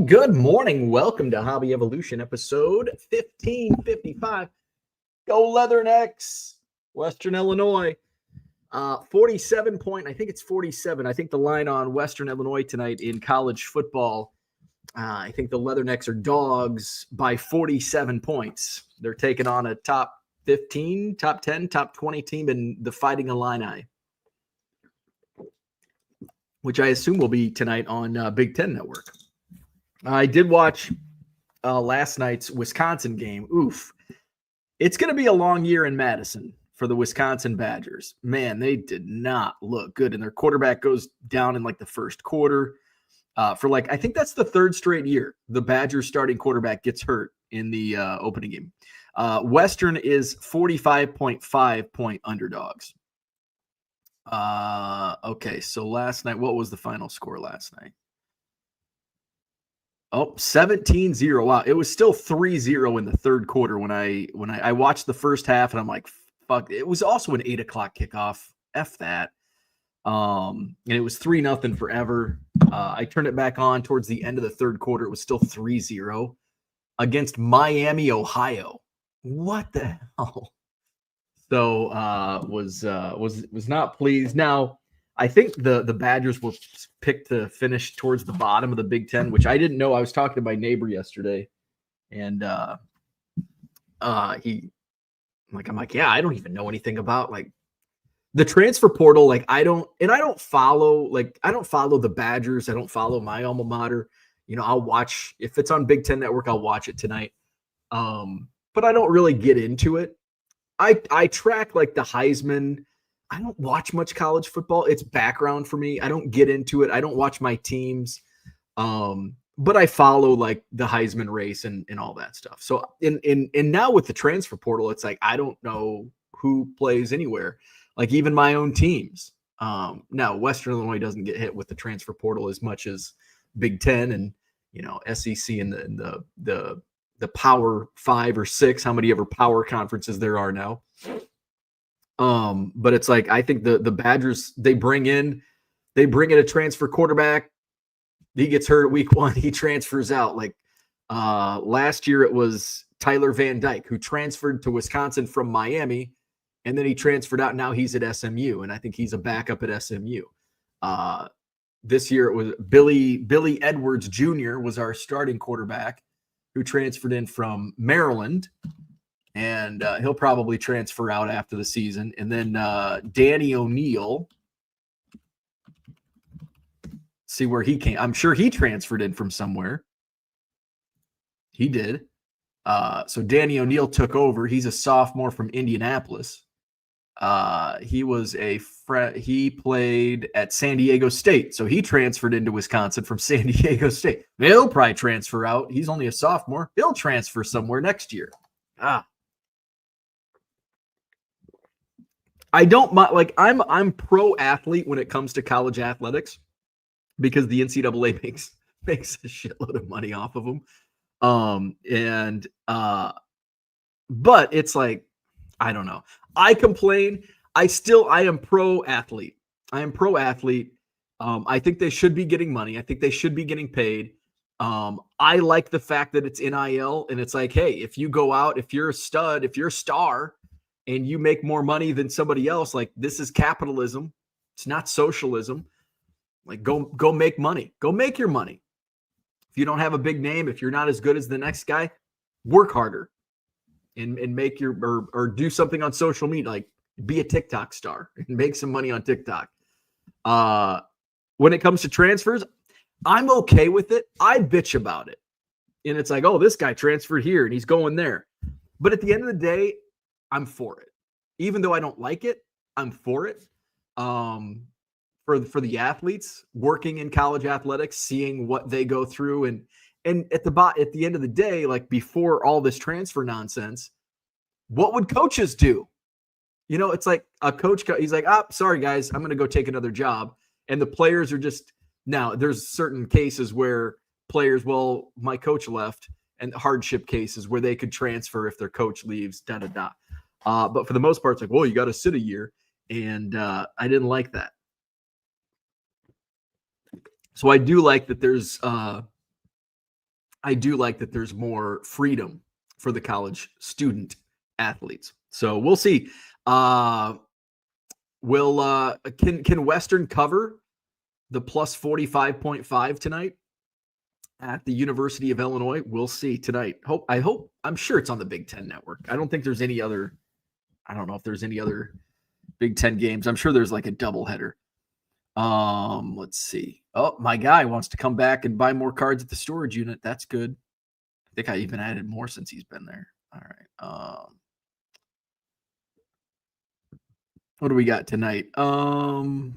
Good morning. Welcome to Hobby Evolution, episode 1555. Go Leathernecks, Western Illinois. 47 point, I think it's 47. I think the line on Western Illinois tonight in college football, I think the Leathernecks are dogs by 47 points. They're taking on a top 15, top 10, top 20 team in the Fighting Illini, which I assume will be tonight on Big Ten Network. I did watch last night's Wisconsin game. Oof. It's going to be a long year in Madison for the Wisconsin Badgers. Man, they did not look good. And their quarterback goes down in like the first quarter. I think that's the third straight year the Badgers starting quarterback gets hurt in the opening game. Western is 45.5 point underdogs. Okay, so last night, what was the final score last night? Oh, 17-0. Wow. It was still 3-0 in the third quarter when I watched the first half, and I'm like, fuck. It was also an 8 o'clock kickoff. F that. And it was 3-0 forever. I turned it back on towards the end of the third quarter. It was still 3-0 against Miami, Ohio. What the hell? So was not pleased. Now, I think the Badgers were picked to finish towards the bottom of the Big Ten, which I didn't know. I was talking to my neighbor yesterday, and I'm like, yeah, I don't even know anything about like the transfer portal. Like I don't follow the Badgers. I don't follow my alma mater. I'll watch if it's on Big Ten Network. I'll watch it tonight. But I don't really get into it. I track like the Heisman. I don't watch much college football. It's background for me. I don't get into it. I don't watch my teams. But I follow like the Heisman race and all that stuff. So and now with the transfer portal, it's like I don't know who plays anywhere. Like even my own teams. Now Western Illinois doesn't get hit with the transfer portal as much as Big Ten and SEC and the Power 5 or 6, how many ever power conferences there are now. But it's like I think the Badgers they bring in a transfer quarterback. He gets hurt week 1. He transfers out. Like last year, it was Tyler Van Dyke who transferred to Wisconsin from Miami, and then he transferred out. Now he's at SMU, and I think he's a backup at SMU. This year it was Billy Edwards Jr. was our starting quarterback who transferred in from Maryland. And he'll probably transfer out after the season. And then Danny O'Neill, see where he came. I'm sure he transferred in from somewhere. He did. So Danny O'Neill took over. He's a sophomore from Indianapolis. He was he played at San Diego State. So he transferred into Wisconsin from San Diego State. He'll probably transfer out. He's only a sophomore. He'll transfer somewhere next year. I don't mind, like I'm pro athlete when it comes to college athletics because the NCAA makes a shitload of money off of them. But it's like, I don't know. I complain. I am pro athlete. I am pro athlete. I think they should be getting money. I think they should be getting paid. I like the fact that it's NIL and it's like, hey, if you go out, if you're a stud, if you're a star, and you make more money than somebody else, like this is capitalism. It's not socialism. Like go make money. Go make your money. If you don't have a big name, if you're not as good as the next guy, work harder and make or do something on social media, like be a TikTok star and make some money on TikTok. When it comes to transfers, I'm okay with it. I bitch about it. And it's like, oh, this guy transferred here and he's going there. But at the end of the day, I'm for it. Even though I don't like it, I'm for it. For the athletes working in college athletics, seeing what they go through and at the end of the day, like before all this transfer nonsense, what would coaches do? It's like a coach, he's like, sorry guys, I'm going to go take another job. And the players are just, now there's certain cases where players, well, my coach left, and hardship cases where they could transfer if their coach leaves, da-da-da. But for the most part, it's like, well, you got to sit a year. And I didn't like that. So I do like that there's I do like that there's more freedom for the college student athletes. So we'll see. Can Western cover the plus 45.5 tonight at the University of Illinois? We'll see tonight. I'm sure it's on the Big Ten network. I don't think there's any other. I don't know if there's any other Big Ten games. I'm sure there's like a doubleheader. Let's see. Oh, my guy wants to come back and buy more cards at the storage unit. That's good. I think I even added more since he's been there. All right. What do we got tonight?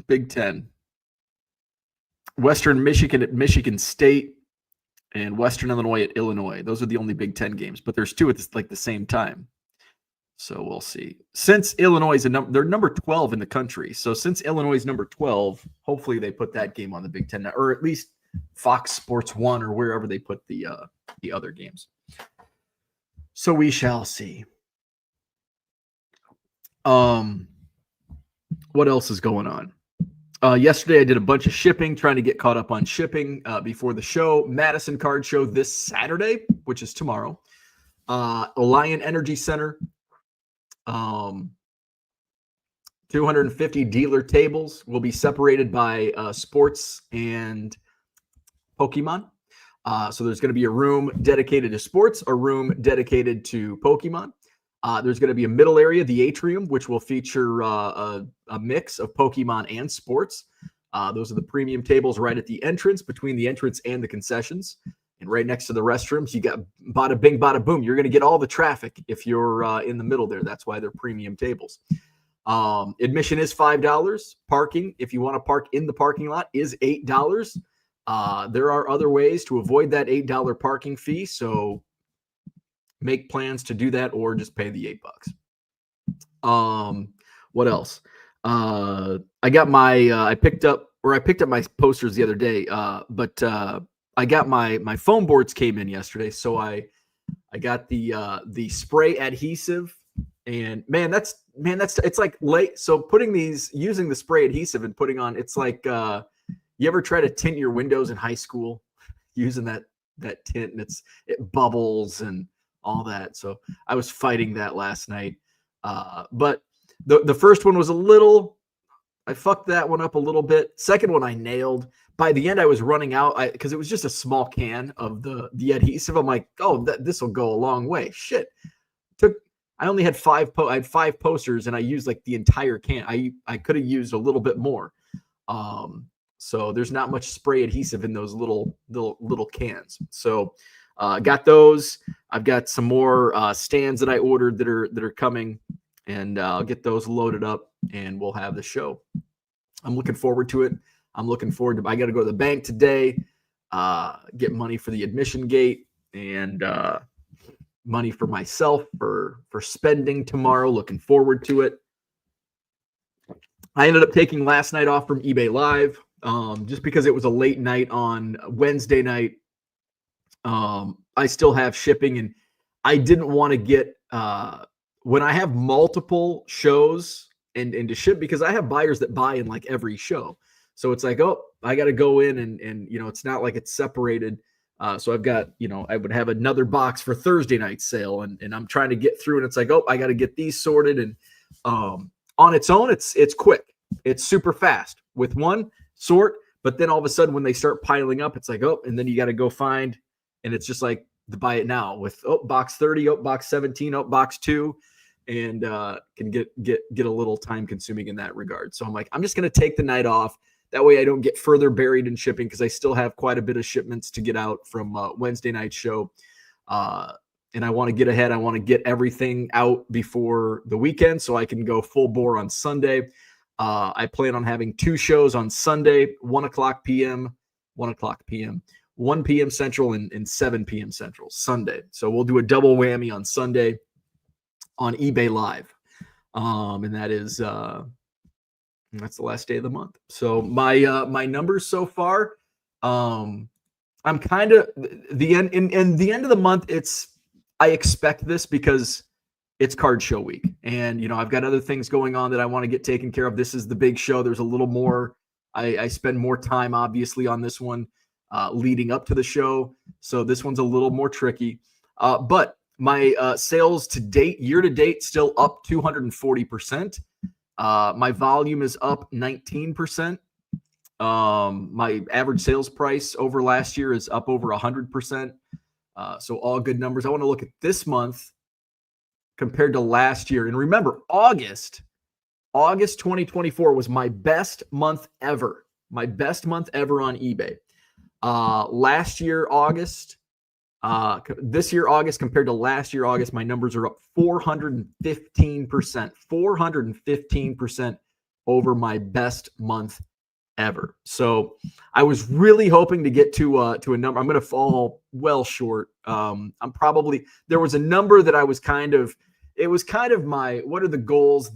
Big Ten. Western Michigan at Michigan State and Western Illinois at Illinois. Those are the only Big Ten games, but there's two at the same time. So we'll see. Since Illinois is they're number 12 in the country. So since Illinois is number 12, hopefully they put that game on the Big Ten, or at least Fox Sports 1 or wherever they put the other games. So we shall see. What else is going on? Yesterday I did a bunch of shipping, trying to get caught up on shipping before the show. Madison Card Show this Saturday, which is tomorrow. Alliant Energy Center. 250 dealer tables will be separated by sports and Pokemon. So there's going to be a room dedicated to sports, a room dedicated to Pokemon. There's going to be a middle area, the atrium, which will feature a mix of Pokemon and sports. Those are the premium tables right at the entrance, between the entrance and the concessions. And right next to the restrooms, you got bada bing, bada boom. You're going to get all the traffic if you're in the middle there. That's why they're premium tables. Admission is $5. Parking, if you want to park in the parking lot, is $8. There are other ways to avoid that $8 parking fee. So make plans to do that, or just pay the $8. What else? I picked up my posters the other day, but I got my foam boards came in yesterday, so I got the spray adhesive, and it's like late. So using the spray adhesive and putting on, it's like you ever try to tint your windows in high school using that tint, and it bubbles and all that. So I was fighting that last night, but the first one was I fucked that one up a little bit. Second one I nailed. By the end, I was running out because it was just a small can of the adhesive. I'm like, oh, this will go a long way. Shit. I only had five posters, and I used like the entire can. I could have used a little bit more. So there's not much spray adhesive in those little cans. So got those. I've got some more stands that I ordered that are coming, and I'll get those loaded up, and we'll have the show. I'm looking forward to it. I got to go to the bank today, get money for the admission gate, and money for myself for spending tomorrow. Looking forward to it. I ended up taking last night off from eBay Live just because it was a late night on Wednesday night. I still have shipping, and I didn't want to get when I have multiple shows and to ship, because I have buyers that buy in like every show. So it's like, oh, I got to go in and it's not like it's separated. So I've got, I would have another box for Thursday night sale, and I'm trying to get through, and it's like, oh, I got to get these sorted. And on its own, it's quick. It's super fast with one sort, but then all of a sudden when they start piling up, it's like, oh, and then you got to go find, and it's just like to buy it now with, oh, box 30, oh, box 17, oh, box 2. And can get a little time consuming in that regard. So I'm like, I'm just going to take the night off. That way I don't get further buried in shipping, because I still have quite a bit of shipments to get out from Wednesday night show. And I want to get ahead. I want to get everything out before the weekend so I can go full bore on Sunday. I plan on having 2 shows on Sunday, 1 p.m. Central and 7 p.m. Central Sunday. So we'll do a double whammy on Sunday on eBay Live. And that is that's the last day of the month. So my numbers so far, I'm kind of the end in the end of the month. I expect this because it's card show week, and I've got other things going on that I want to get taken care of. This is the big show. There's a little more. I spend more time obviously on this one. leading up to the show. So this one's a little more tricky. But my sales to date, year to date, still up 240%. My volume is up 19%. My average sales price over last year is up over 100%. So all good numbers. I want to look at this month compared to last year. And remember, August 2024 was my best month ever. My best month ever on eBay. Last year, August, this year, August compared to last year, August, my numbers are up 415%, 415% over my best month ever. So I was really hoping to get to a number. I'm going to fall well short. There was a number that I was it was kind of my, what are the goals?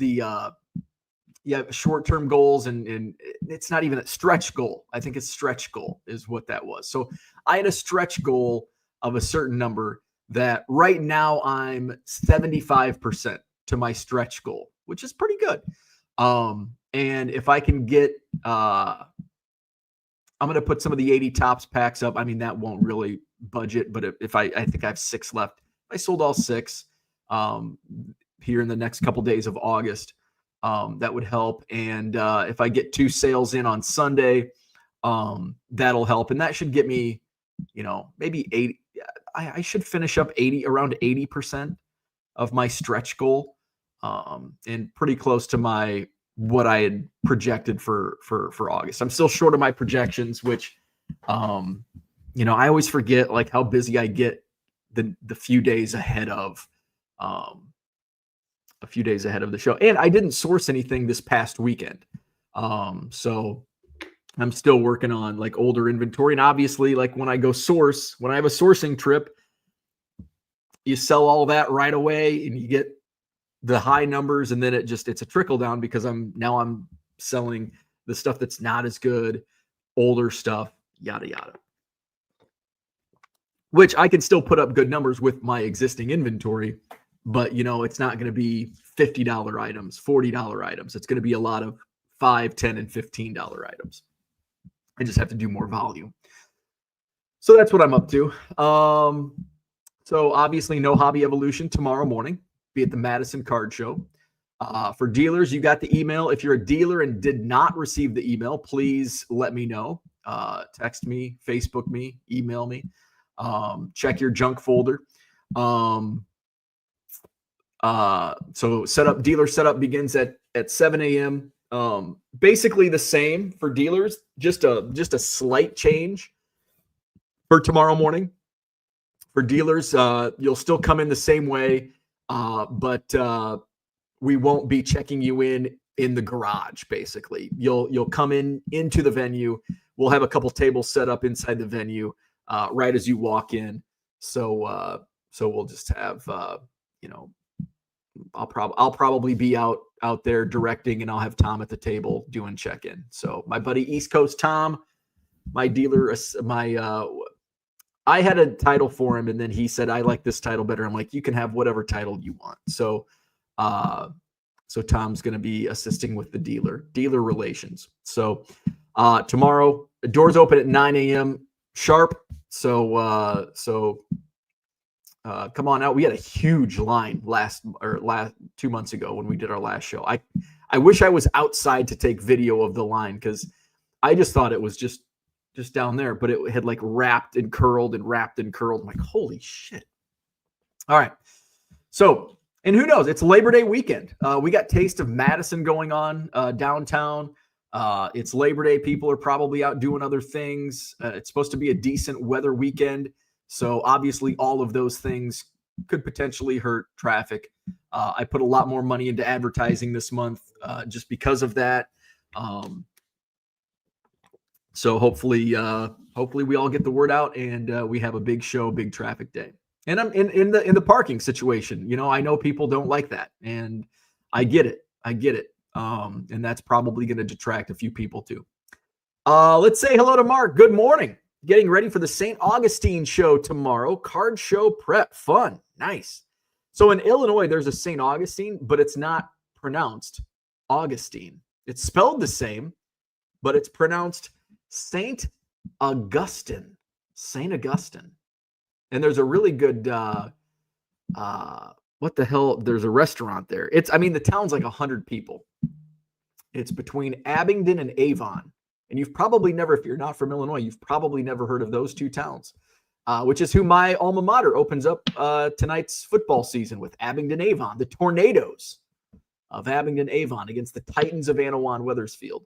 Short-term goals, and it's not even a stretch goal. I think it's stretch goal is what that was. So I had a stretch goal of a certain number that right now I'm 75% to my stretch goal, which is pretty good. And if I can get, I'm going to put some of the 80 tops packs up. I mean, that won't really budget, but if I think I have 6 left. I sold all 6 here in the next couple days of August. That would help. And if I get 2 sales in on Sunday, that'll help. And that should get me, maybe 80. I should finish up around 80% of my stretch goal, and pretty close to what I had projected for August. I'm still short of my projections, which, I always forget like how busy I get the few days ahead of, the show. And I didn't source anything this past weekend. So I'm still working on like older inventory. And obviously, like when I have a sourcing trip, you sell all that right away and you get the high numbers, and then it's a trickle down because I'm selling the stuff that's not as good, older stuff, yada, yada. Which I can still put up good numbers with my existing inventory, but it's not going to be $50 items, $40 items. It's going to be a lot of $5, $10, and $15 items. I just have to do more volume. So that's what I'm up to. So obviously no Hobby Evolution tomorrow morning. Be at the Madison Card Show. For dealers, you got the email. If you're a dealer and did not receive the email, please let me know. Text me, Facebook me, email me. Check your junk folder. So dealer setup begins at 7 a.m. Basically the same for dealers, just a slight change for tomorrow morning. For dealers, you'll still come in the same way. But we won't be checking you in the garage. Basically, you'll come into the venue. We'll have a couple tables set up inside the venue right as you walk in. So we'll just have I'll probably be out there directing, and I'll have Tom at the table doing check-in. So my buddy East Coast Tom, my dealer, I had a title for him, and then he said, I like this title better. I'm like, you can have whatever title you want. So Tom's going to be assisting with the dealer relations. So tomorrow, the doors open at 9 a.m. sharp. So come on out. We had a huge line last 2 months ago when we did our last show. I wish I was outside to take video of the line, because I just thought it was just down there, but it had like wrapped and curled. I'm like, holy shit. All right. So, and who knows? It's Labor Day weekend. We got Taste of Madison going on downtown. It's Labor Day. People are probably out doing other things. It's supposed to be a decent weather weekend. So obviously all of those things could potentially hurt traffic. I put a lot more money into advertising this month just because of that. So hopefully we all get the word out, and we have a big show, big traffic day. And I'm in the parking situation. I know people don't like that, and I get it. And that's probably going to detract a few people too. Let's say hello to Mark. Good morning. Getting ready for the St. Augustine show tomorrow. Card show prep. Fun. Nice. So in Illinois, there's a St. Augustine, but it's not pronounced Augustine. It's spelled the same, but it's pronounced St. Augustine, St. Augustine. And there's a really good, what the hell? There's a restaurant there. The town's like 100 people. It's between Abingdon and Avon. And you've probably never, if you're not from Illinois, you've probably never heard of those two towns, which is who my alma mater opens up tonight's football season with, Abingdon Avon, the Tornadoes of Abingdon Avon against the Titans of Anawan Weathersfield.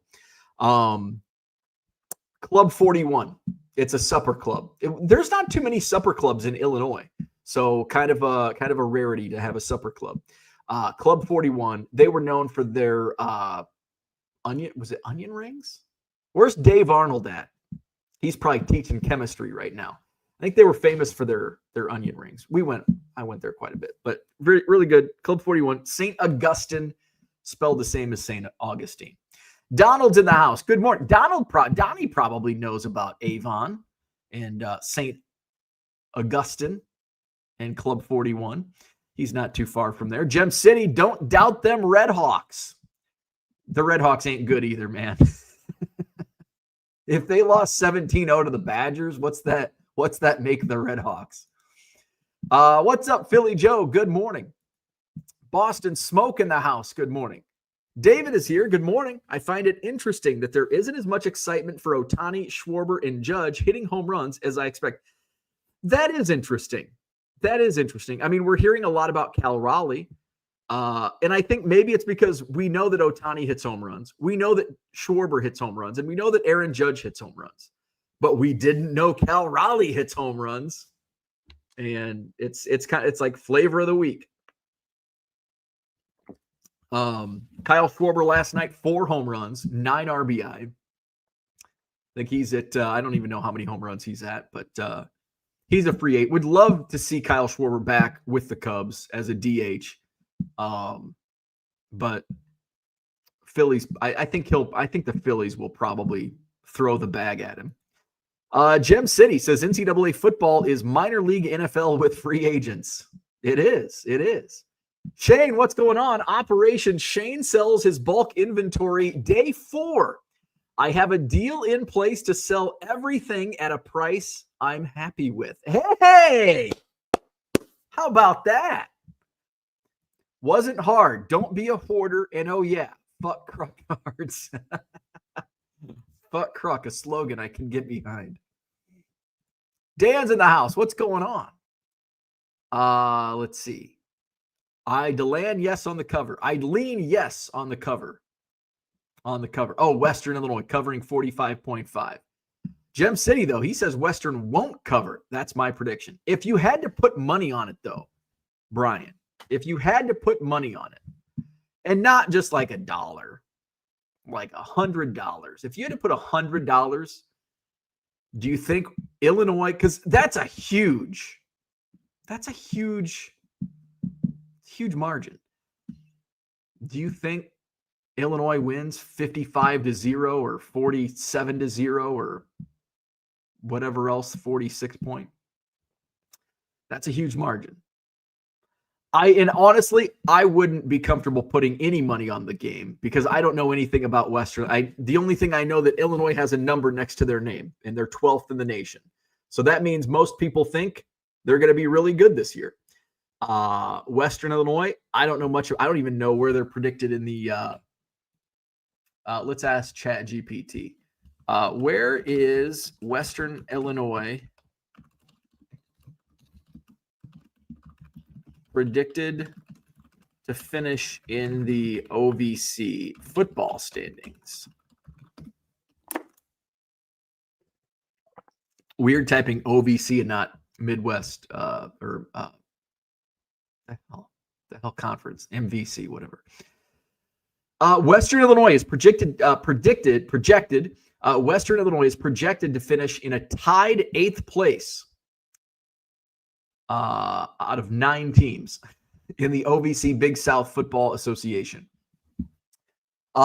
Club 41. It's a supper club. There's not too many supper clubs in Illinois, so kind of a rarity to have a supper club. Club 41. They were known for their onion rings? Where's Dave Arnold at? He's probably teaching chemistry right now. I think they were famous for their onion rings. I went there quite a bit, but really, really good. Club 41, St. Augustine, spelled the same as St. Augustine. Donald's in the house. Good morning. Donnie probably knows about Avon and St. Augustine and Club 41. He's not too far from there. Gem City, don't doubt them Red Hawks. The Red Hawks ain't good either, man. If they lost 17-0 to the Badgers, what's that make the Red Hawks? What's up, Philly Joe? Good morning. Boston Smoke in the house. Good morning. David is here. Good morning. I find it interesting that there isn't as much excitement for Ohtani, Schwarber, and Judge hitting home runs as I expect. That is interesting. I mean, we're hearing a lot about Cal Raleigh. And I think maybe it's because we know that Ohtani hits home runs. We know that Schwarber hits home runs. And we know that Aaron Judge hits home runs. But we didn't know Cal Raleigh hits home runs. And it's like flavor of the week. Kyle Schwarber last night, 4 home runs, 9 RBI. I think he's at, I don't even know how many home runs he's at, but he's a free agent. Would love to see Kyle Schwarber back with the Cubs as a DH. But Phillies, I think the Phillies will probably throw the bag at him. Gem City says NCAA football is minor league NFL with free agents. It is. Shane, what's going on? Operation Shane sells his bulk inventory day 4. I have a deal in place to sell everything at a price I'm happy with. Hey, how about that? Wasn't hard. Don't be a hoarder. And oh yeah, fuck Kruk cards. Fuck Kruk, a slogan I can get behind. Dan's in the house. What's going on? Let's see. Deland, yes on the cover. Lean, yes on the cover. Oh, Western Illinois covering 45.5. Gem City, though, he says Western won't cover. That's my prediction. If you had to put money on it, though, Brian, if you had to put money on it, and not just like $1, like $100, if you had to put $100, do you think Illinois, because that's a huge margin. Do you think Illinois wins 55-0 or 47-0 or whatever else, 46 point? That's a huge margin. And honestly, I wouldn't be comfortable putting any money on the game because I don't know anything about Western. The only thing I know that Illinois has a number next to their name and they're 12th in the nation. So that means most people think they're going to be really good this year. Western Illinois, I don't know much. I don't even know where they're predicted in the let's ask ChatGPT. Where is Western Illinois predicted to finish in the OVC football standings? Weird typing OVC and not Midwest the hell conference, MVC, whatever. Western Illinois is projected. Western Illinois is projected to finish in a tied 8th place out of 9 teams in the OVC Big South Football Association.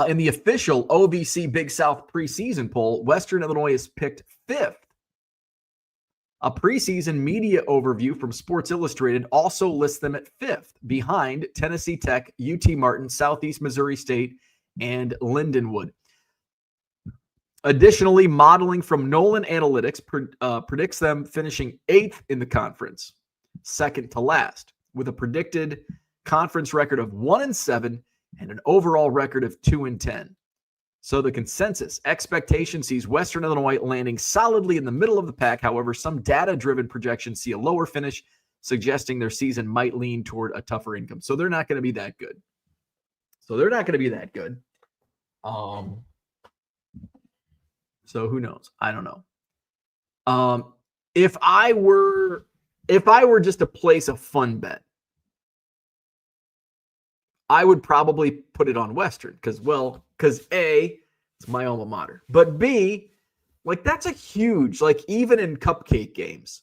In the official OVC Big South preseason poll, Western Illinois is picked 5th. A preseason media overview from Sports Illustrated also lists them at 5th, behind Tennessee Tech, UT Martin, Southeast Missouri State, and Lindenwood. Additionally, modeling from Nolan Analytics predicts them finishing 8th in the conference, second to last, with a predicted conference record of 1-7 and an overall record of 2-10. So the consensus expectation sees Western Illinois landing solidly in the middle of the pack. However, some data-driven projections see a lower finish, suggesting their season might lean toward a tougher income. So they're not going to be that good. So who knows? I don't know. If I were just to place a fun bet, I would probably put it on Western because A, it's my alma mater, but B, like that's a huge, like even in cupcake games,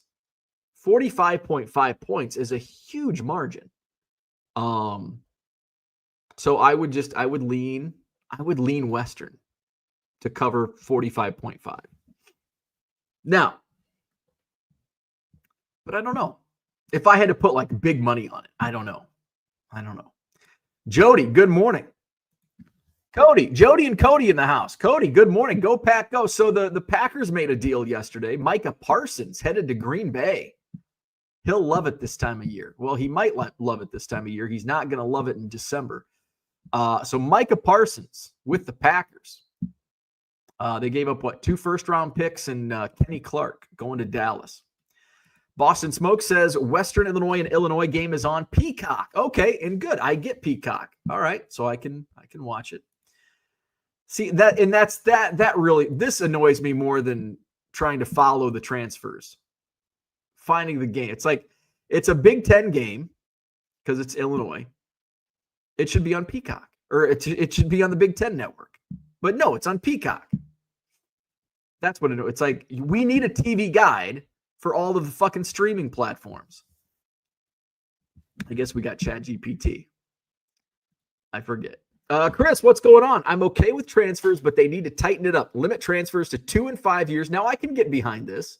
45.5 points is a huge margin. So I would lean Western to cover 45.5. Now, but I don't know. If I had to put like big money on it, I don't know. Jody, good morning. Jody and Cody in the house. Cody, good morning. Go Pack, go. So the Packers made a deal yesterday. Micah Parsons headed to Green Bay. He'll love it this time of year. Well, he might love it this time of year. He's not going to love it in December. So Micah Parsons with the Packers. They gave up, 2 first-round picks and Kenny Clark going to Dallas. Boston Smoke says Western Illinois and Illinois game is on Peacock. Okay, and good. I get Peacock. All right, so I can watch it. See that, and that really, this annoys me more than trying to follow the transfers. Finding the game. It's like it's a Big Ten game because it's Illinois. It should be on Peacock, or it should be on the Big Ten network. But no, it's on Peacock. That's what it's like. We need a TV guide for all of the fucking streaming platforms. I guess we got ChatGPT. I forget. Chris, what's going on? I'm okay with transfers, but they need to tighten it up. Limit transfers to 2 and 5 years. Now I can get behind this.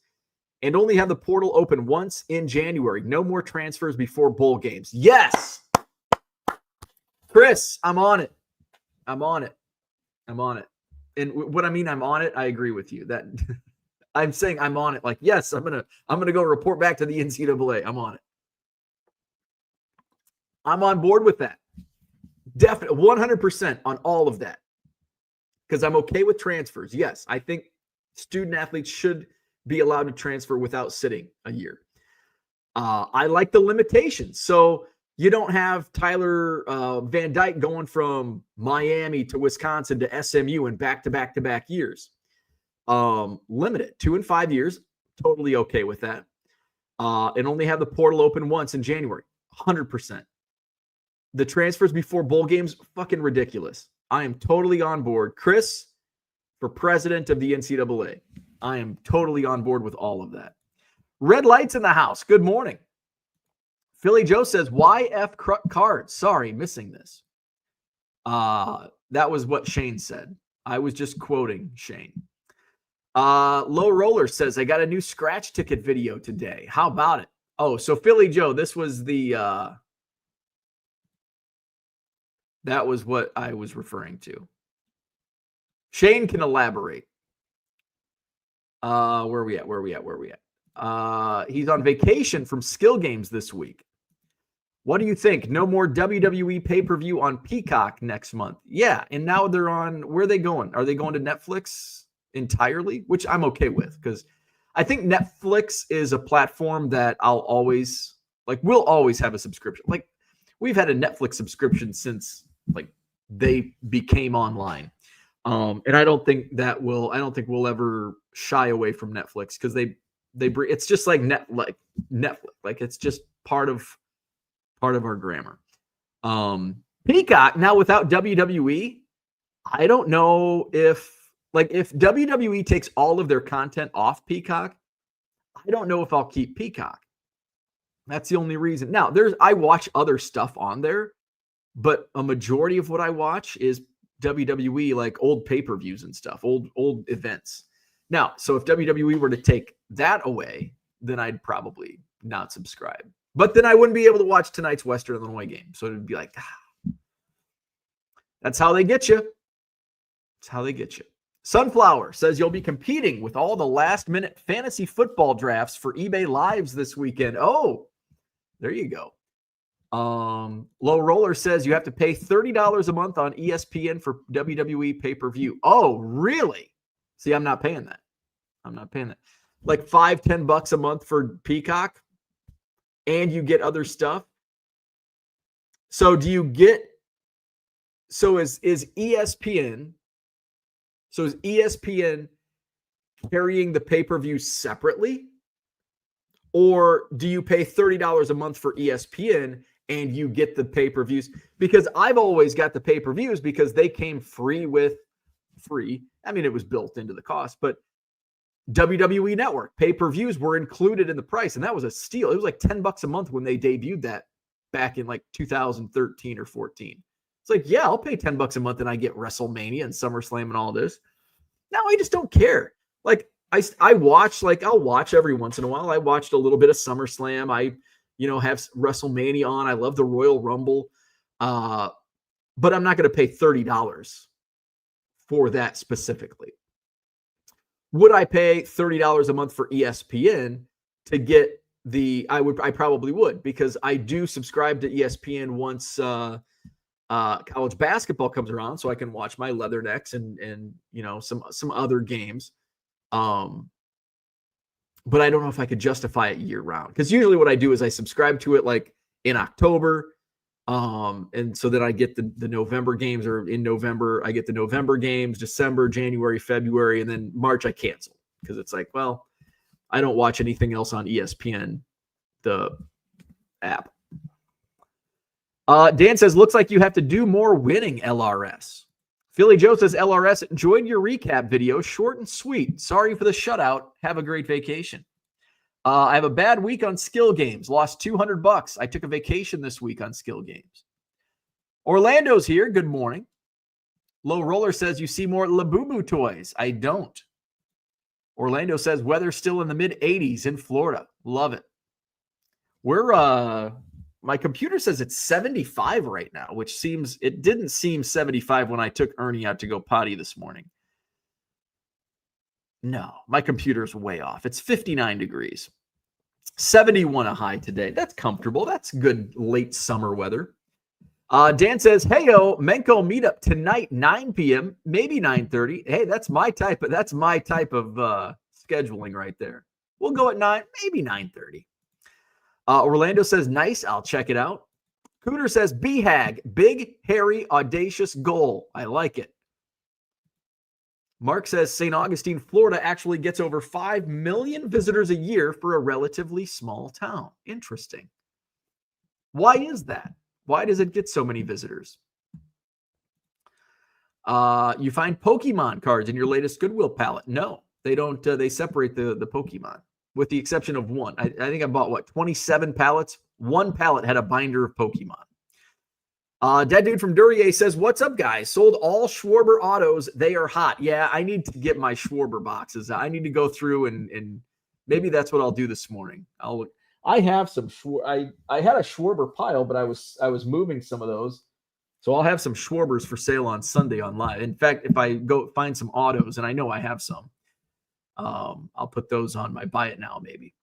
And only have the portal open once in January. No more transfers before bowl games. Yes! Chris, I'm on it. And what I mean, I'm on it, I agree with you. That I'm saying I'm on it. Like, yes, I'm gonna go report back to the NCAA. I'm on it. I'm on board with that. Definitely 100% on all of that. Because I'm okay with transfers. Yes, I think student athletes should be allowed to transfer without sitting a year. I like the limitations. So you don't have Tyler Van Dyke going from Miami to Wisconsin to SMU in back-to-back years. Limit it 2 and 5 years. Totally okay with that. And only have the portal open once in January. 100%. The transfers before bowl games, fucking ridiculous. I am totally on board. Chris, for president of the NCAA, I am totally on board with all of that. Red lights in the house. Good morning. Philly Joe says, YF cards. Sorry, missing this. That was what Shane said. I was just quoting Shane. Low Roller says, I got a new scratch ticket video today. How about it? Oh, so Philly Joe, this was the that was what I was referring to. Shane can elaborate. Where are we at? He's on vacation from Skill Games this week. What do you think? No more WWE pay-per-view on Peacock next month. Yeah, and now they're on, where are they going? Are they going to Netflix entirely? Which I'm okay with, because I think Netflix is a platform that we'll always have a subscription. Like, we've had a Netflix subscription since, like, they became online. And I don't think we'll ever shy away from Netflix, because they bring, it's just like Netflix. Like, it's just part of our grammar. Peacock now without WWE, I don't know if WWE takes all of their content off Peacock, I don't know if I'll keep Peacock. That's the only reason. Now, I watch other stuff on there, but a majority of what I watch is WWE, like old pay-per-views and stuff, old events. Now, so if WWE were to take that away, then I'd probably not subscribe. But then I wouldn't be able to watch tonight's Western Illinois game. So it'd be like, that's how they get you. That's how they get you. Sunflower says you'll be competing with all the last-minute fantasy football drafts for eBay Lives this weekend. Oh, there you go. Low Roller says you have to pay $30 a month on ESPN for WWE pay-per-view. Oh, really? See, I'm not paying that. Like $5-10 a month for Peacock, and you get other stuff. So do you get? So is ESPN? So is ESPN carrying the pay-per-view separately? Or do you pay $30 a month for ESPN and you get the pay-per-views? Because I've always got the pay-per-views because they came free. I mean, it was built into the cost, but WWE Network pay-per-views were included in the price. And that was a steal. It was like $10 a month when they debuted that back in like 2013 or 14. It's like, yeah, I'll pay $10 a month and I get WrestleMania and SummerSlam and all this. Now I just don't care. Like I watch, like I'll watch every once in a while. I watched a little bit of SummerSlam. I, have WrestleMania on. I love the Royal Rumble. But I'm not going to pay $30 for that specifically. Would I pay $30 a month for ESPN to get I probably would, because I do subscribe to ESPN once college basketball comes around, so I can watch my Leathernecks and some other games. But I don't know if I could justify it year round, because usually what I do is I subscribe to it like in October, and so then I get the November games, or in November I get the November games, December, January, February, and then March I cancel, because it's like, well, I don't watch anything else on ESPN, the app. Dan says, looks like you have to do more winning, LRS. Philly Joe says, LRS, enjoyed your recap video. Short and sweet. Sorry for the shutout. Have a great vacation. I have a bad week on skill games. Lost $200. I took a vacation this week on skill games. Orlando's here. Good morning. Low Roller says, you see more Labubu toys. I don't. Orlando says, weather still in the mid-80s in Florida. Love it. My computer says it's 75 right now, which it didn't seem 75 when I took Ernie out to go potty this morning. No, my computer's way off. It's 59 degrees. 71 a high today. That's comfortable. That's good late summer weather. Dan says, hey-o, Menko meetup tonight, 9 p.m., maybe 9:30. Hey, that's my type of scheduling right there. We'll go at 9, maybe 9:30. Orlando says, nice, I'll check it out. Cooter says, BHAG, big, hairy, audacious goal. I like it. Mark says, St. Augustine, Florida actually gets over 5 million visitors a year for a relatively small town. Interesting. Why is that? Why does it get so many visitors? You find Pokemon cards in your latest Goodwill pallet? No, they don't. They separate the Pokemon, with the exception of one. I think I bought, 27 pallets? One pallet had a binder of Pokemon. Dead Dude from Duryea says, what's up, guys? Sold all Schwarber autos. They are hot. Yeah, I need to get my Schwarber boxes. I need to go through and maybe that's what I'll do this morning. I have some I had a Schwarber pile, but I was moving some of those. So I'll have some Schwarbers for sale on Sunday on live. In fact, if I go find some autos, and I know I have some, I'll put those on my buy it now, maybe.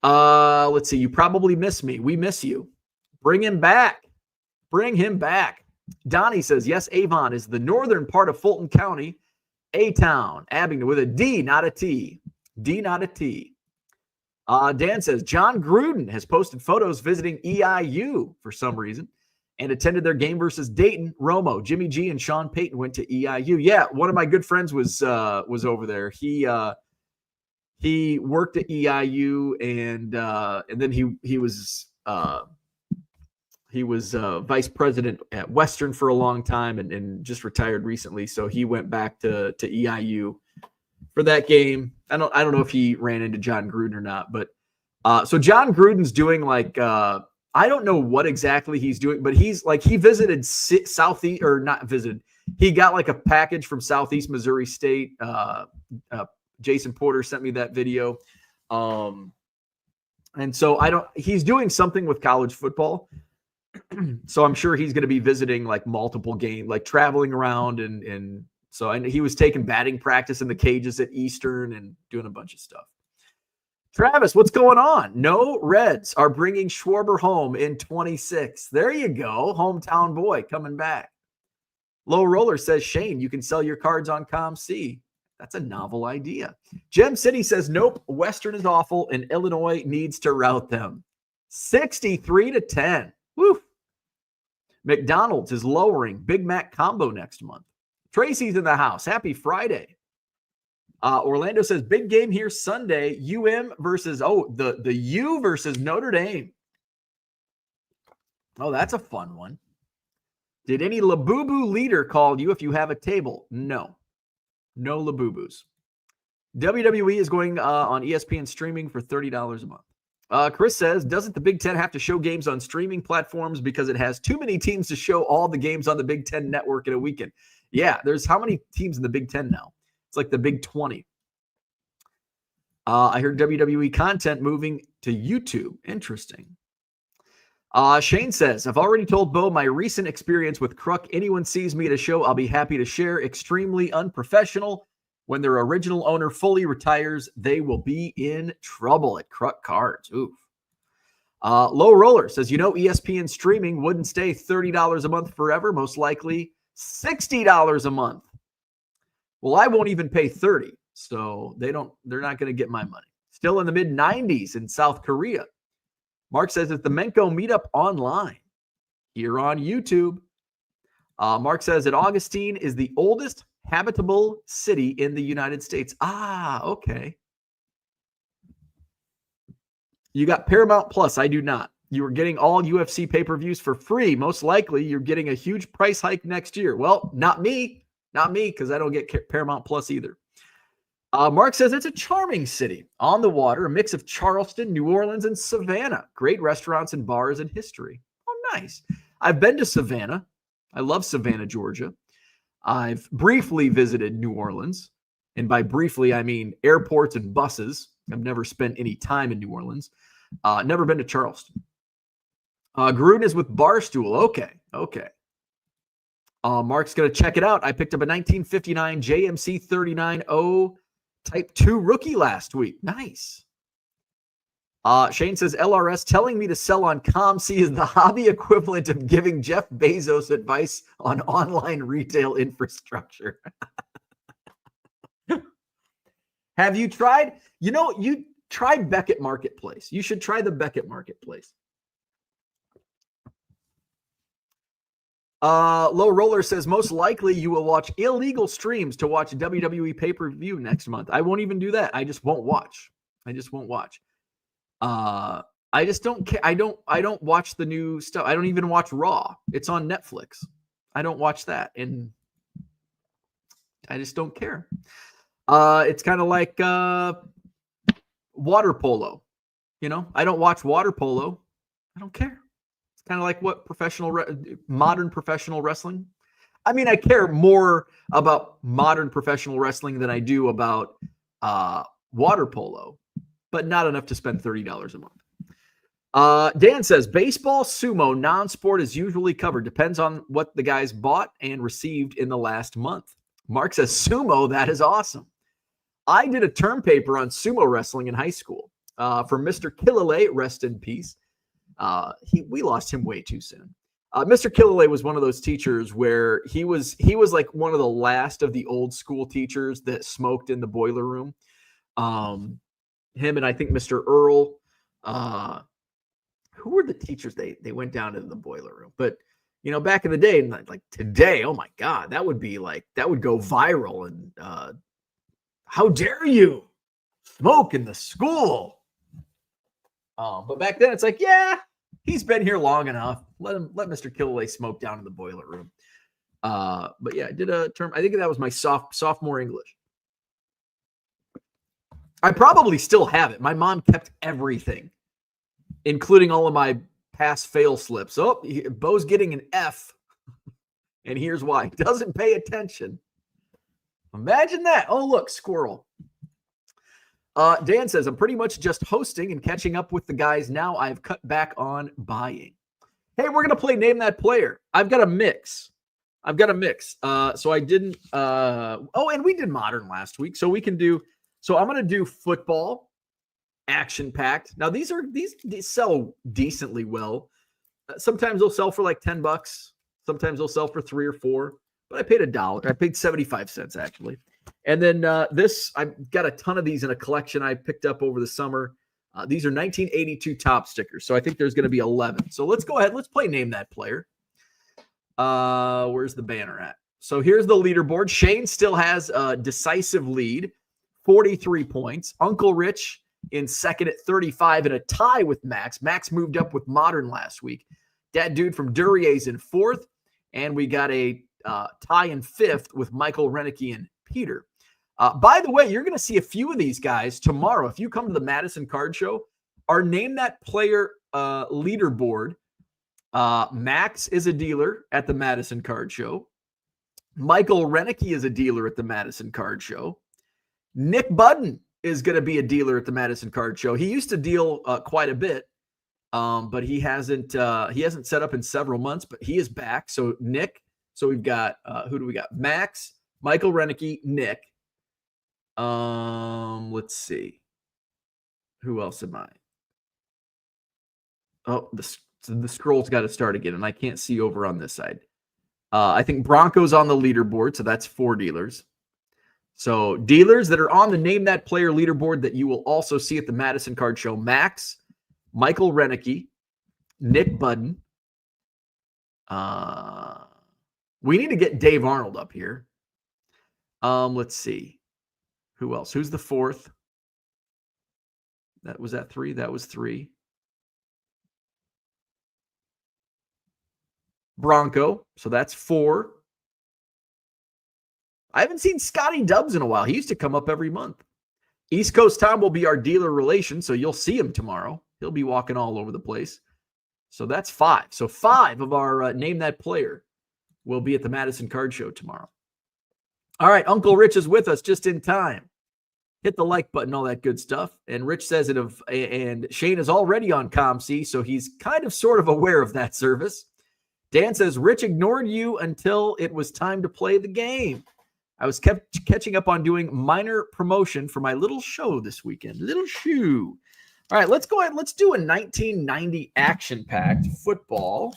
Let's see. You probably miss me. We miss you. Bring him back. Bring him back. Donnie says, yes, Avon is the northern part of Fulton County, A-Town, Abingdon, with a D, not a T. D, not a T. Dan says, John Gruden has posted photos visiting EIU for some reason and attended their game versus Dayton. Romo, Jimmy G, and Sean Payton went to EIU. Yeah, one of my good friends was over there. He worked at EIU, and then he was vice president at Western for a long time and just retired recently. So he went back to EIU for that game. I don't know if he ran into John Gruden or not, but so John Gruden's doing I don't know what exactly he's doing, but he visited Southeast, or not visited. He got a package from Southeast Missouri State. Jason Porter sent me that video. And so he's doing something with college football. So I'm sure he's going to be visiting multiple games, traveling around and So he was taking batting practice in the cages at Eastern and doing a bunch of stuff. Travis, what's going on? No, Reds are bringing Schwarber home in 26. There you go. Hometown boy coming back. Low Roller says, Shane, you can sell your cards on ComC. That's a novel idea. Gem City says, nope, Western is awful and Illinois needs to rout them. 63-10. Woo. McDonald's is lowering Big Mac combo next month. Tracy's in the house. Happy Friday. Orlando says, big game here Sunday. UM versus, the U versus Notre Dame. Oh, that's a fun one. Did any Labubu leader call you if you have a table? No. No Labubus. WWE is going on ESPN streaming for $30 a month. Chris says, doesn't the Big Ten have to show games on streaming platforms because it has too many teams to show all the games on the Big Ten network in a weekend? Yeah, there's how many teams in the Big Ten now? It's like the Big 20. I heard WWE content moving to YouTube. Interesting. Shane says, I've already told Bo my recent experience with Kruk. Anyone sees me at a show, I'll be happy to share. Extremely unprofessional. When their original owner fully retires, they will be in trouble at Kruk Cards. Oof. Low Roller says, ESPN streaming wouldn't stay $30 a month forever. Most likely $60 a month. Well, I won't even pay $30. So they're not going to get my money. Still in the mid 90s in South Korea. Mark says, it's the Menko meetup online here on YouTube. Mark says that Augustine is the oldest habitable city in the United States. Ah, okay. You got Paramount Plus. I do not. You are getting all UFC pay-per-views for free. Most likely you're getting a huge price hike next year. Well, not me, because I don't get Paramount Plus either. Mark says it's a charming city on the water, a mix of Charleston, New Orleans, and Savannah. Great restaurants and bars and history. Oh, nice. I've been to Savannah. I love Savannah, Georgia. I've briefly visited New Orleans. And by briefly, I mean airports and buses. I've never spent any time in New Orleans. Never been to Charleston. Gruden is with Barstool. Okay. Mark's going to check it out. I picked up a 1959 JMC 39-0 Type 2 rookie last week. Nice. Shane says, LRS telling me to sell on ComC is the hobby equivalent of giving Jeff Bezos advice on online retail infrastructure. Have you tried? You tried Beckett Marketplace. You should try the Beckett Marketplace. Low Roller says, most likely you will watch illegal streams to watch WWE pay-per-view next month. I won't even do that. I just won't watch. I just don't care. I don't watch the new stuff. I don't even watch Raw. It's on Netflix. I don't watch that. And I just don't care. It's kind of like water polo. I don't watch water polo. I don't care. Kind of like what modern professional wrestling. I mean, I care more about modern professional wrestling than I do about water polo, but not enough to spend $30 a month. Dan says, baseball, sumo, non-sport is usually covered. Depends on what the guys bought and received in the last month. Mark says, sumo, that is awesome. I did a term paper on sumo wrestling in high school for Mr. Killalay, rest in peace. We lost him way too soon. Mr. Killalay was one of those teachers where he was like one of the last of the old school teachers that smoked in the boiler room. Him and I think Mr. Earl, who were the teachers? They went down into the boiler room, but back in the day, like today, oh my God, that would go viral. And how dare you smoke in the school? But back then it's like, yeah, he's been here long enough. Let Mr. Killalay smoke down in the boiler room. But yeah, I did a term. I think that was my sophomore English. I probably still have it. My mom kept everything, including all of my pass fail slips. Oh, Bo's getting an F. And here's why. He doesn't pay attention. Imagine that. Oh, look, squirrel. Dan says, I'm pretty much just hosting and catching up with the guys now. I've cut back on buying. Hey, we're going to play Name That Player. I've got a mix I've got a mix. So I didn't. And we did modern last week, so we can do. So I'm going to do football, action packed. Now these sell decently well. Sometimes they'll sell for like $10. Sometimes they'll sell for $3 or $4. But I paid $1. I paid 75 cents actually. And then this, I've got a ton of these in a collection I picked up over the summer. These are 1982 top stickers. So I think there's going to be 11. So let's go ahead. Let's play Name That Player. Where's the banner at? So here's the leaderboard. Shane still has a decisive lead, 43 points. Uncle Rich in second at 35 and a tie with Max. Max moved up with Modern last week. That dude from Durier's in fourth. And we got a tie in fifth with Michael Renicky and Peter. By the way, you're going to see a few of these guys tomorrow. If you come to the Madison Card Show, our Name That Player leaderboard, Max is a dealer at the Madison Card Show. Michael Renicky is a dealer at the Madison Card Show. Nick Budden is going to be a dealer at the Madison Card Show. He used to deal quite a bit, but he hasn't set up in several months, but he is back. So Nick, so we've got, who do we got? Max, Michael Renicky, Nick. Let's see. Who else am I? Oh, the scroll's got to start again, and I can't see over on this side. I think Bronco's on the leaderboard, so that's 4 dealers. So dealers that are on the Name That Player leaderboard that you will also see at the Madison Card Show: Max, Michael Renicky, Nick Budden. We need to get Dave Arnold up here. Let's see. Who else? Who's the 4th? Was that 3? That was 3. Bronco. So that's 4. I haven't seen Scotty Dubs in a while. He used to come up every month. East Coast Tom will be our dealer relation, so you'll see him tomorrow. He'll be walking all over the place. So that's 5. So 5 of our Name That Player will be at the Madison Card Show tomorrow. All right, Uncle Rich is with us just in time. Hit the like button, all that good stuff. And Rich says and Shane is already on ComC, so he's kind of sort of aware of that service. Dan says, Rich ignored you until it was time to play the game. I was kept catching up on doing minor promotion for my little show this weekend. Little shoe. All right, let's go ahead. Let's do a 1990 action-packed football.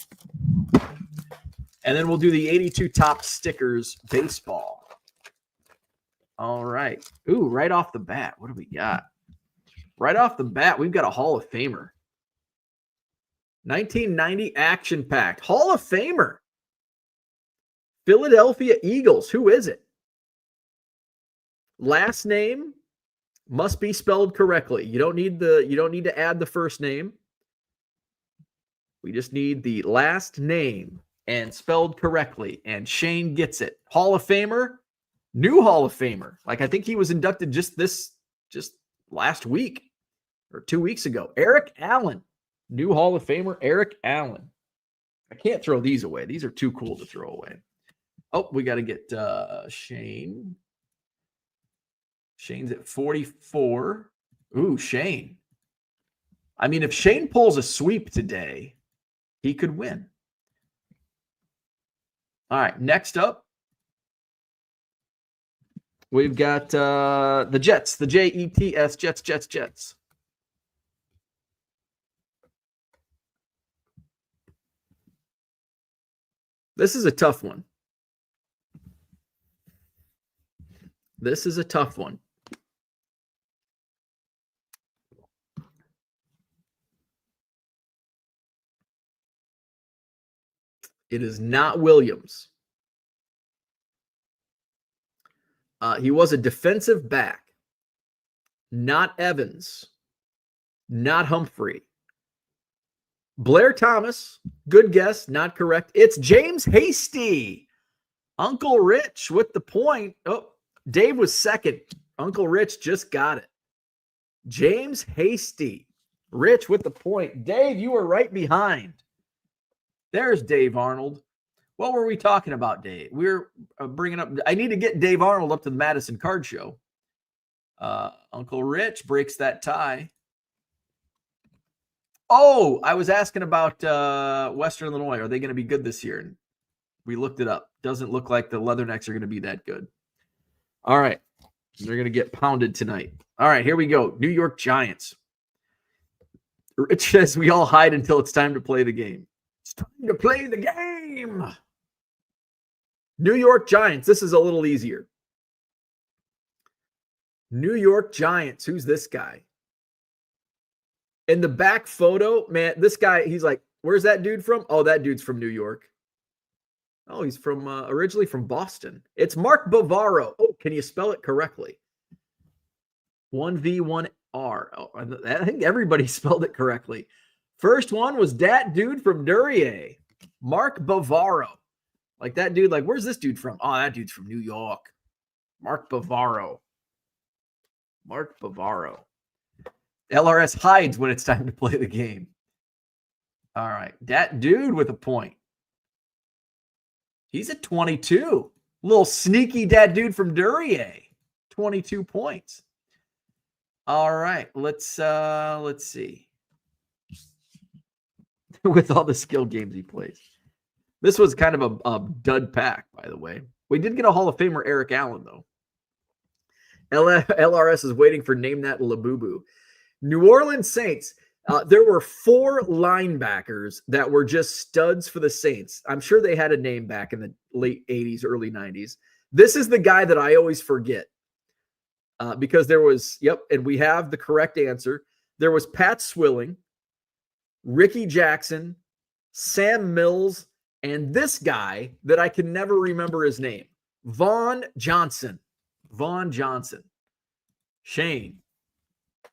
And then we'll do the 82 top stickers baseball. All right. Ooh, right off the bat, what do we got? Right off the bat, we've got a Hall of Famer. 1990 action-packed. Hall of Famer. Philadelphia Eagles. Who is it? Last name must be spelled correctly. You don't need to add the first name. We just need the last name and spelled correctly. And Shane gets it. Hall of Famer. New Hall of Famer. Like, I think he was inducted just last week or 2 weeks ago. Eric Allen. New Hall of Famer, Eric Allen. I can't throw these away. These are too cool to throw away. Oh, we got to get Shane. Shane's at 44. Ooh, Shane. I mean, if Shane pulls a sweep today, he could win. All right, next up, we've got the Jets, the Jets, Jets. This is a tough one. It is not Williams. He was a defensive back. Not Evans. Not Humphrey. Blair Thomas. Good guess. Not correct. It's James Hasty. Uncle Rich with the point. Oh, Dave was second. Uncle Rich just got it. James Hasty. Rich with the point. Dave, you were right behind. There's Dave Arnold. What were we talking about, Dave? We're bringing up. I need to get Dave Arnold up to the Madison Card Show. Uncle Rich breaks that tie. Oh, I was asking about Western Illinois. Are they going to be good this year? We looked it up. Doesn't look like the Leathernecks are going to be that good. All right. They're going to get pounded tonight. All right, here we go. New York Giants. Rich says we all hide until it's time to play the game. It's time to play the game. New York Giants. This is a little easier. New York Giants. Who's this guy? In the back photo, man, this guy, he's like, where's that dude from? Oh, that dude's from New York. Oh, he's from originally from Boston. It's Mark Bavaro. Oh, can you spell it correctly? 1V1R. Oh, I think everybody spelled it correctly. First one was that dude from Duryea. Mark Bavaro. Like that dude, like, where's this dude from? Oh, that dude's from New York. Mark Bavaro. Mark Bavaro. LRS hides when it's time to play the game. All right. That dude with a point. He's at 22. Little sneaky dad dude from Duryea. 22 points. All right. Let's see. With all the skill games he plays. This was kind of a dud pack, by the way. We did get a Hall of Famer, Eric Allen, though. LRS is waiting for Name That Labubu. New Orleans Saints. There were 4 linebackers that were just studs for the Saints. I'm sure they had a name back in the late 80s, early 90s. This is the guy that I always forget because there was, and we have the correct answer. There was Pat Swilling, Ricky Jackson, Sam Mills, and this guy that I can never remember his name, Vaughn Johnson. Vaughn Johnson. Shane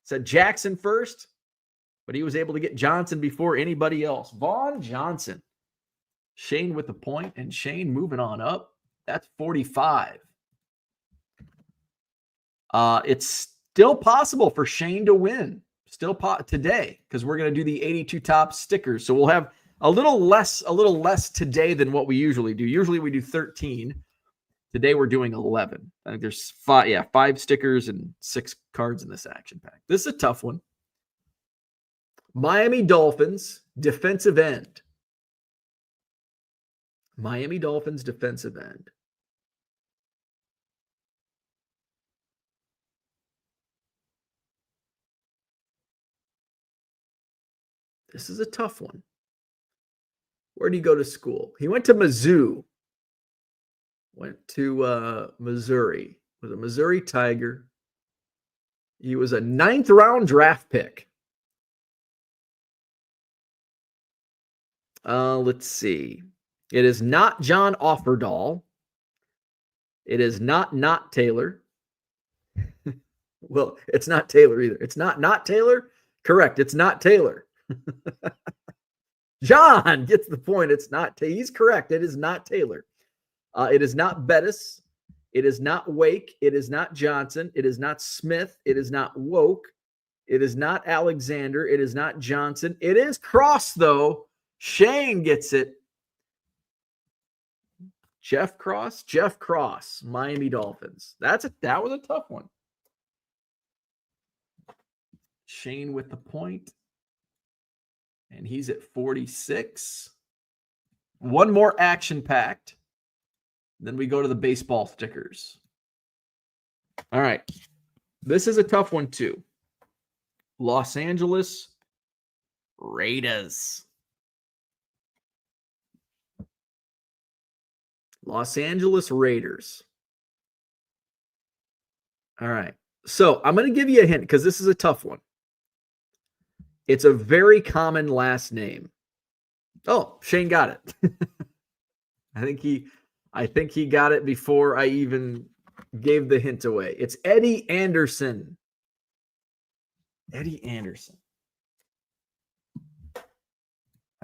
said Jackson first, but he was able to get Johnson before anybody else. Vaughn Johnson. Shane with the point, and Shane moving on up. That's 45. It's still possible for Shane to win. Still today, because we're going to do the 82 top stickers. So we'll have a little less today than what we usually do. Usually we do 13. Today we're doing 11. I think there's 5 stickers and 6 cards in this action pack. This is a tough one. Miami Dolphins defensive end. Miami Dolphins defensive end. This is a tough one. Where did he go to school? He went to Mizzou. Went to Missouri. Was a Missouri Tiger. He was a 9th round draft pick. Let's see. It is not John Offerdahl. It is not Taylor. Well, it's not Taylor either. It's not Taylor. Correct. It's not Taylor. John gets the point. It's not. He's correct. It is not Taylor. It is not Bettis. It is not Wake. It is not Johnson. It is not Smith. It is not Woke. It is not Alexander. It is not Johnson. It is Cross, though. Shane gets it. Jeff Cross, Miami Dolphins. That was a tough one. Shane with the point. And he's at 46. One more action packed. Then we go to the baseball stickers. All right. This is a tough one, too. Los Angeles Raiders. Los Angeles Raiders. All right. So I'm going to give you a hint because this is a tough one. It's a very common last name. Oh, Shane got it. I think he got it before I even gave the hint away. It's Eddie Anderson. Eddie Anderson.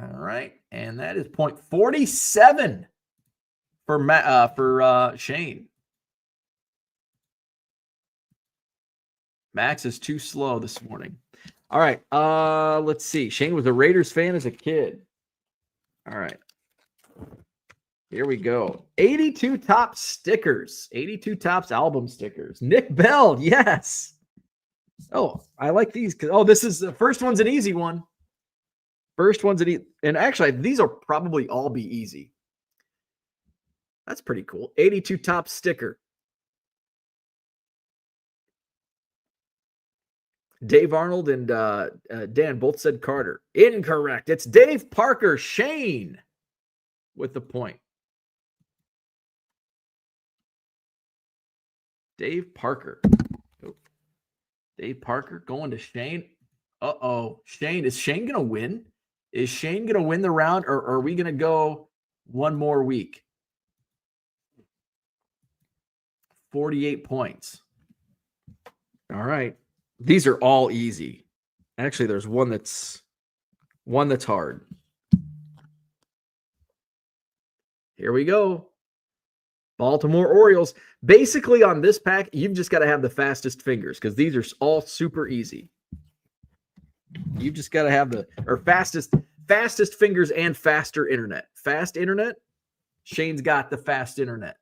All right. And that is point 47 for Shane. Max is too slow this morning. All right. Let's see. Shane was a Raiders fan as a kid. All right. Here we go. 82 top stickers. 82 tops album stickers. Nick Bell. Yes. Oh, I like these. This is the first one's an easy one. First one's and actually, these will probably all be easy. That's pretty cool. 82 top sticker. Dave Arnold and Dan both said Carter. Incorrect. It's Dave Parker. Shane with the point. Dave Parker. Oh. Dave Parker going to Shane. Uh-oh. Shane, is Shane going to win? Is Shane going to win the round, or are we going to go one more week? 48 points. All right. These are all easy. Actually, there's one that's hard. Here we go. Baltimore Orioles. Basically, on this pack, you've just got to have the fastest fingers because these are all super easy. You've just got to have the fastest fingers and faster internet. Fast internet. Shane's got the fast internet.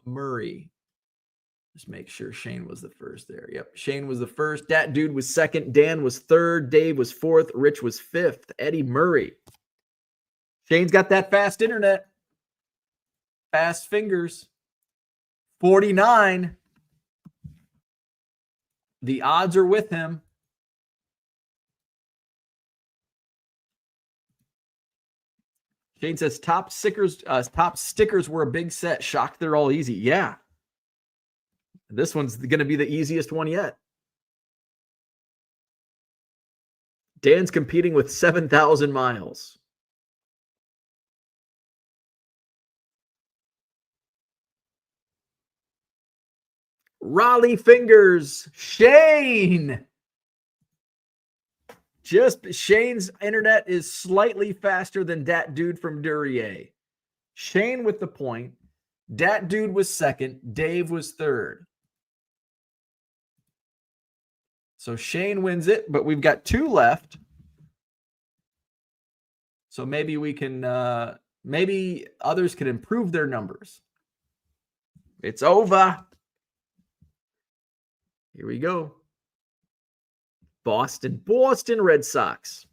Murray. Just make sure Shane was the first there. Yep, Shane was the first. Dat Dude was second. Dan was third. Dave was fourth. Rich was fifth. Eddie Murray. Shane's got that fast internet. Fast fingers. 49. The odds are with him. Shane says top stickers were a big set. Shocked they're all easy. Yeah. This one's going to be the easiest one yet. Dan's competing with 7,000 miles. Raleigh fingers. Shane. Just Shane's internet is slightly faster than Dat Dude from Duryea. Shane with the point. Dat Dude was second. Dave was third. So Shane wins it, but we've got two left. So maybe we can, maybe others can improve their numbers. It's over. Here we go. Boston Red Sox.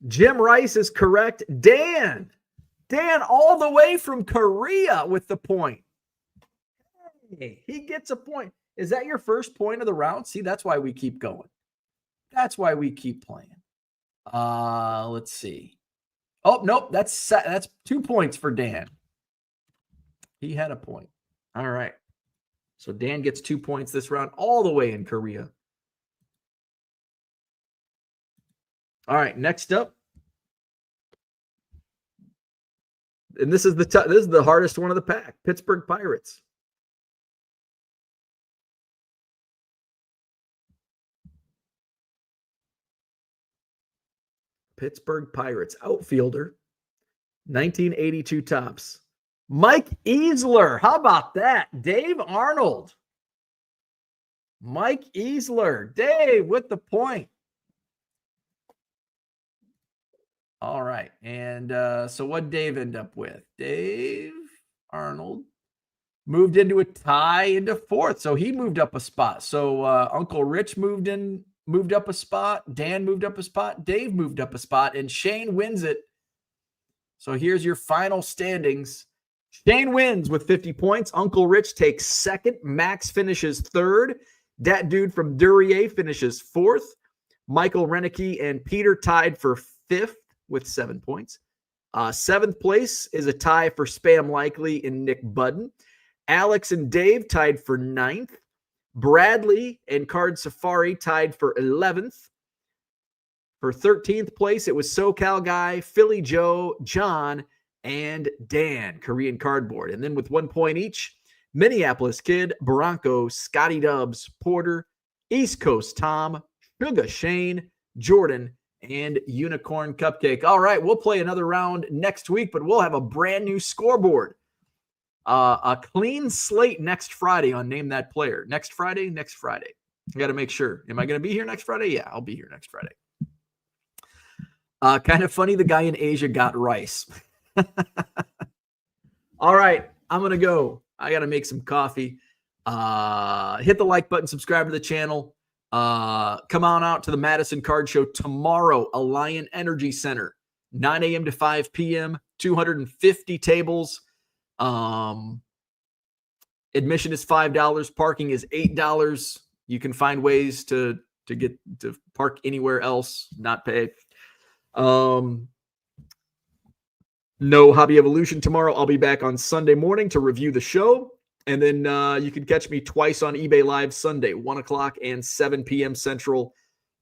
Jim Rice is correct. Dan all the way from Korea with the point. Hey, he gets a point. Is that your first point of the round? See, that's why we keep going. That's why we keep playing. Let's see. Oh, nope. That's 2 points for Dan. He had a point. All right. So Dan gets 2 points this round all the way in Korea. All right, next up. And this is the hardest one of the pack. Pittsburgh Pirates. Pittsburgh Pirates outfielder, 1982 tops. Mike Easler. How about that? Dave Arnold. Mike Easler. Dave with the point. All right. And so what did Dave end up with? Dave Arnold moved into a tie into fourth. So he moved up a spot. So Uncle Rich moved up a spot. Dan moved up a spot. Dave moved up a spot. And Shane wins it. So here's your final standings. Shane wins with 50 points. Uncle Rich takes second. Max finishes third. Dat Dude from Duryea finishes fourth. Michael Renicky and Peter tied for fifth with 7 points. Seventh place is a tie for Spam Likely and Nick Budden. Alex and Dave tied for ninth. Bradley and Card Safari tied for 11th. For 13th place, it was SoCal Guy, Philly Joe, John, and Dan, Korean Cardboard. And then with 1 point each, Minneapolis Kid, Bronco, Scotty Dubs, Porter, East Coast Tom, Suga Shane, Jordan, and Unicorn Cupcake. All right, we'll play another round next week, but we'll have a brand new scoreboard. A clean slate next Friday on Name That Player. Next Friday. I got to make sure. Am I going to be here next Friday? Yeah, I'll be here next Friday. Kind of funny, the guy in Asia got rice. All right, I'm going to go. I got to make some coffee. Hit the like button, subscribe to the channel. Come on out to the Madison Card Show tomorrow, Alliant Energy Center, 9 a.m. to 5 p.m., 250 tables. Admission is $5. Parking is $8. You can find ways to get to park anywhere else, not pay. No Hobby Evolution tomorrow. I'll be back on Sunday morning to review the show. And then you can catch me twice on eBay Live Sunday, 1 o'clock and 7 p.m. Central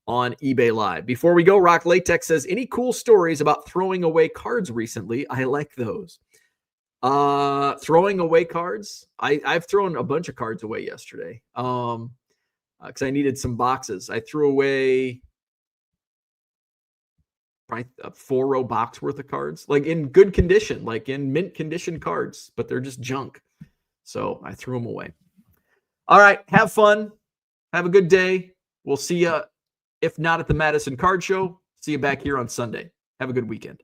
on eBay Live. Before we go, Rock Latex says, any cool stories about throwing away cards recently? I like those. Throwing away cards? I've thrown a bunch of cards away yesterday because I needed some boxes. I threw away probably a 4-row box worth of cards, like in good condition, like in mint condition cards, but they're just junk. So I threw them away. All right. Have fun. Have a good day. We'll see you, if not at the Madison Card Show, see you back here on Sunday. Have a good weekend.